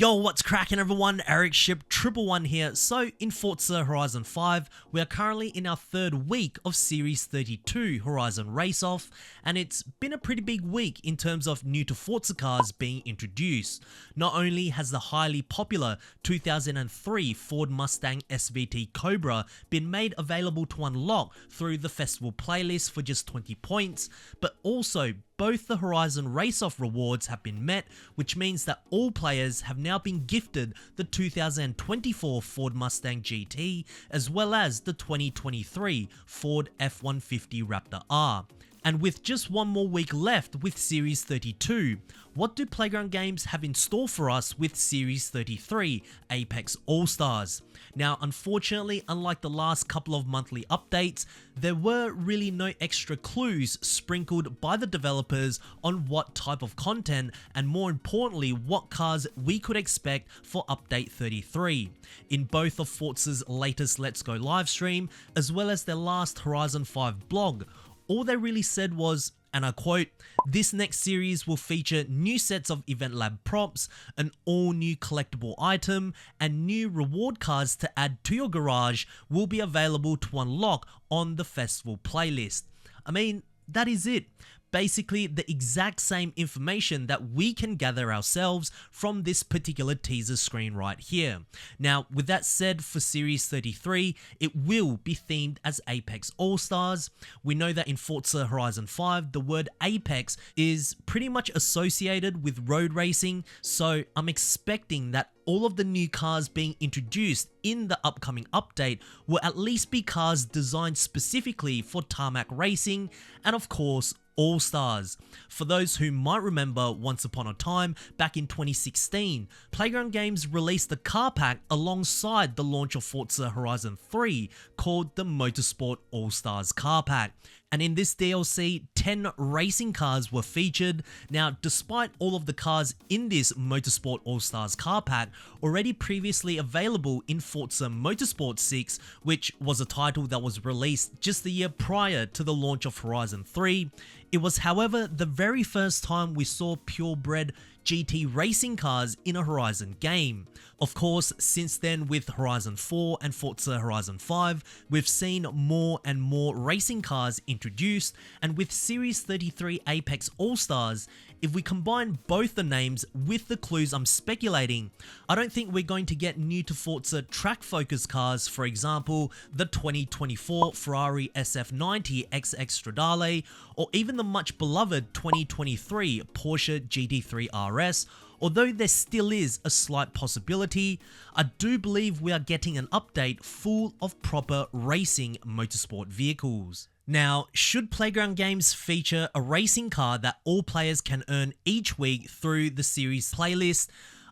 Yo, what's cracking everyone? Ericship 111 here. So in Forza Horizon 5, we are currently in our third week of Series 32 Horizon Race Off, and it's been a pretty big week in terms of new to Forza cars being introduced. Not only has the highly popular 2003 Ford Mustang SVT Cobra been made available to unlock through the festival playlist for just 20 points, but also both the Horizon Race Off rewards have been met, which means that all players have now been gifted the 2024 Ford Mustang GT as well as the 2023 Ford F-150 Raptor R. And with just one more week left with Series 32, what do Playground Games have in store for us with Series 33 Apex All-Stars? Now, unfortunately, unlike the last couple of monthly updates, there were really no extra clues sprinkled by the developers on what type of content and more importantly, what cars we could expect for Update 33. In both of Forza's latest Let's Go livestream, as well as their last Horizon 5 blog, all they really said was, and I quote, "This next series will feature new sets of Event Lab props, an all new collectible item, and new reward cards to add to your garage will be available to unlock on the festival playlist." I mean, that is it. Basically the exact same information that we can gather ourselves from this particular teaser screen right here. Now, with that said, for Series 33, it will be themed as Apex All-Stars. We know that in Forza Horizon 5, the word Apex is pretty much associated with road racing, so I'm expecting that all of the new cars being introduced in the upcoming update will at least be cars designed specifically for tarmac racing and of course All-Stars. For those who might remember, once upon a time, back in 2016, Playground Games released a car pack alongside the launch of Forza Horizon 3 called the Motorsport All-Stars car pack. And in this DLC, 10 racing cars were featured. Now, despite all of the cars in this Motorsport All-Stars car pack already previously available in Forza Motorsport 6, which was a title that was released just the year prior to the launch of Horizon 3, it was, however, the very first time we saw purebred GT racing cars in a Horizon game. Of course, since then with Horizon 4 and Forza Horizon 5, we've seen more and more racing cars introduced, and with Series 33 Apex All-Stars, if we combine both the names with the clues I'm speculating, I don't think we're going to get new to Forza track-focused cars, for example, the 2024 Ferrari SF90 XX Stradale, or even the much beloved 2023 Porsche GT3 RS. Although there still is a slight possibility, I do believe we are getting an update full of proper racing motorsport vehicles. Now, should Playground Games feature a racing car that all players can earn each week through the series playlist,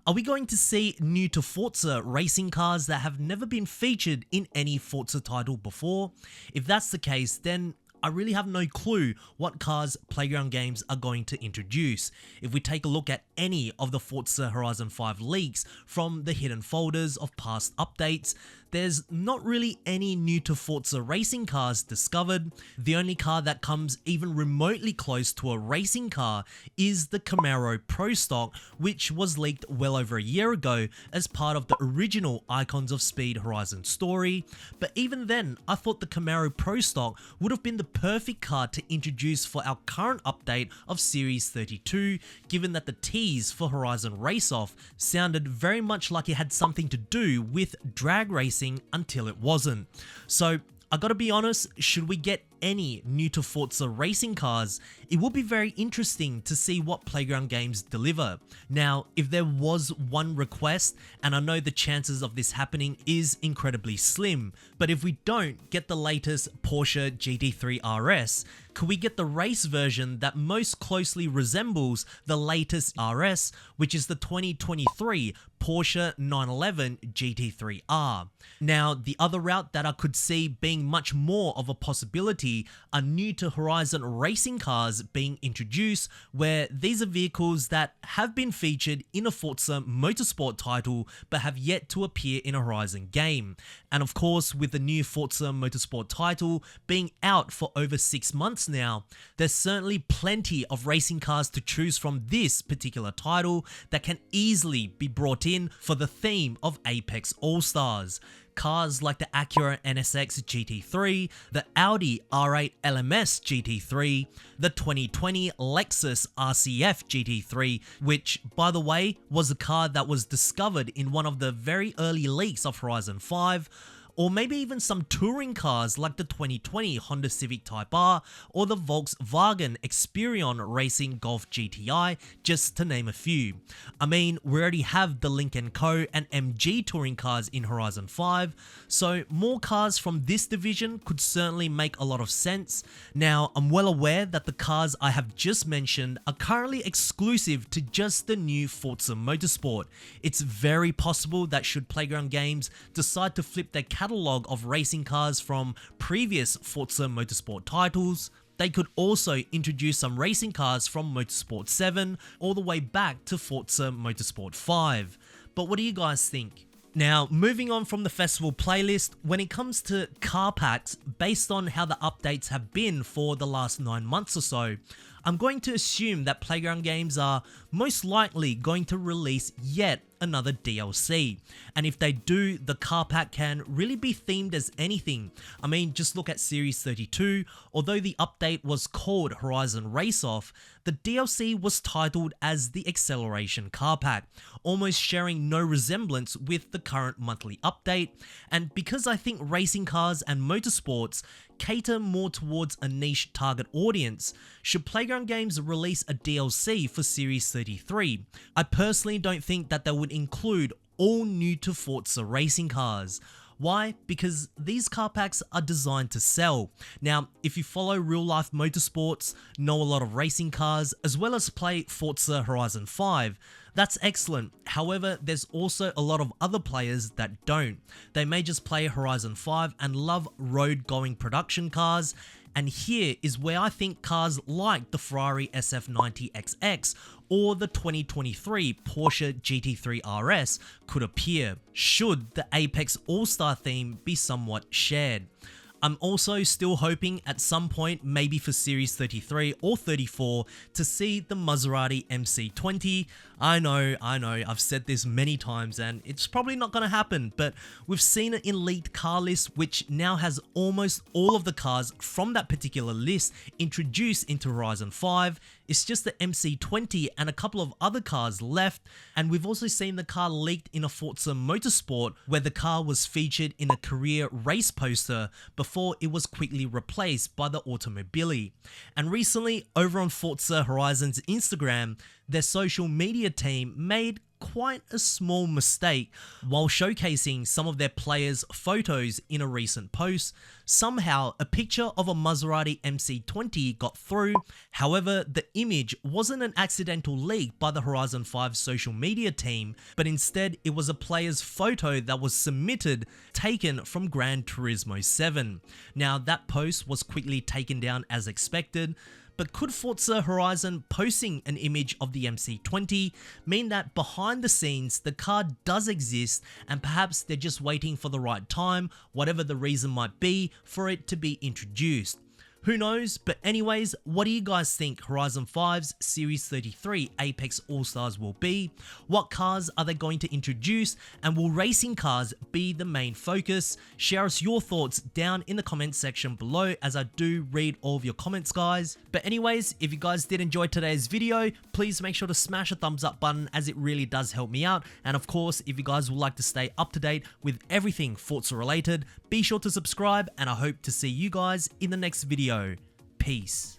are we going to see new to Forza racing cars that have never been featured in any Forza title before? If that's the case, then I really have no clue what cars Playground Games are going to introduce. If we take a look at any of the Forza Horizon 5 leaks from the hidden folders of past updates, there's not really any new to Forza racing cars discovered. The only car that comes even remotely close to a racing car is the Camaro Pro Stock, which was leaked well over a year ago as part of the original Icons of Speed Horizon story. But even then, I thought the Camaro Pro Stock would have been the perfect car to introduce for our current update of Series 32, given that the tease for Horizon Race Off sounded very much like it had something to do with drag racing until it wasn't. So I gotta be honest, should we get any new to Forza racing cars, it will be very interesting to see what Playground Games deliver. Now, if there was one request, and I know the chances of this happening is incredibly slim, but if we don't get the latest Porsche GT3 RS, could we get the race version that most closely resembles the latest RS, which is the 2023 Porsche 911 GT3R? Now, the other route that I could see being much more of a possibility 20 are new to Horizon racing cars being introduced, where these are vehicles that have been featured in a Forza Motorsport title but have yet to appear in a Horizon game. And of course, with the new Forza Motorsport title being out for over 6 months now, there's certainly plenty of racing cars to choose from this particular title that can easily be brought in for the theme of Apex All-Stars. Cars like the Acura NSX GT3, the Audi R8 LMS GT3, the 2020 Lexus RCF GT3, which, by the way, was a car that was discovered in one of the very early leaks of Horizon 5, or maybe even some touring cars like the 2020 Honda Civic Type R or the Volkswagen Experion Racing Golf GTI, just to name a few. I mean, we already have the Lynk & Co and MG touring cars in Horizon 5, so more cars from this division could certainly make a lot of sense. Now, I'm well aware that the cars I have just mentioned are currently exclusive to just the new Forza Motorsport. It's very possible that should Playground Games decide to flip their catalog of racing cars from previous Forza Motorsport titles, they could also introduce some racing cars from Motorsport 7 all the way back to Forza Motorsport 5. But what do you guys think? Now, moving on from the festival playlist, when it comes to car packs, based on how the updates have been for the last 9 months or so, I'm going to assume that Playground Games are most likely going to release yet another DLC. And if they do, the car pack can really be themed as anything. I mean, just look at Series 32. Although the update was called Horizon Race Off, the DLC was titled as the Acceleration Car Pack, almost sharing no resemblance with the current monthly update. And because I think racing cars and motorsports cater more towards a niche target audience, should Playground Games release a DLC for Series 33, I personally don't think that they would include all new to Forza racing cars. Why? Because these car packs are designed to sell. Now, if you follow real life motorsports, know a lot of racing cars, as well as play Forza Horizon 5, that's excellent. However, there's also a lot of other players that don't. They may just play Horizon 5 and love road-going production cars, and here is where I think cars like the Ferrari SF90XX or the 2023 Porsche GT3 RS could appear, should the Apex All-Star theme be somewhat shared. I'm also still hoping at some point, maybe for Series 33 or 34, to see the Maserati MC20. I know, I've said this many times and it's probably not going to happen, but we've seen it in leaked car lists, which now has almost all of the cars from that particular list introduced into Horizon 5. It's just the MC20 and a couple of other cars left, and we've also seen the car leaked in a Forza Motorsport where the car was featured in a career race poster before it was quickly replaced by the Automobili. And recently, over on Forza Horizon's Instagram, their social media team made quite a small mistake while showcasing some of their players' photos in a recent post. Somehow, a picture of a Maserati MC20 got through. However, the image wasn't an accidental leak by the Horizon 5 social media team, but instead it was a player's photo that was submitted, taken from Gran Turismo 7. Now, that post was quickly taken down as expected. But could Forza Horizon posting an image of the MC20 mean that behind the scenes the car does exist and perhaps they're just waiting for the right time, whatever the reason might be, for it to be introduced? Who knows? But anyways, what do you guys think Horizon 5's Series 33 Apex All-Stars will be? What cars are they going to introduce? And will racing cars be the main focus? Share us your thoughts down in the comment section below, as I do read all of your comments, guys. But anyways, if you guys did enjoy today's video, please make sure to smash a thumbs up button, as it really does help me out. And of course, if you guys would like to stay up to date with everything Forza related, be sure to subscribe, and I hope to see you guys in the next video. Peace.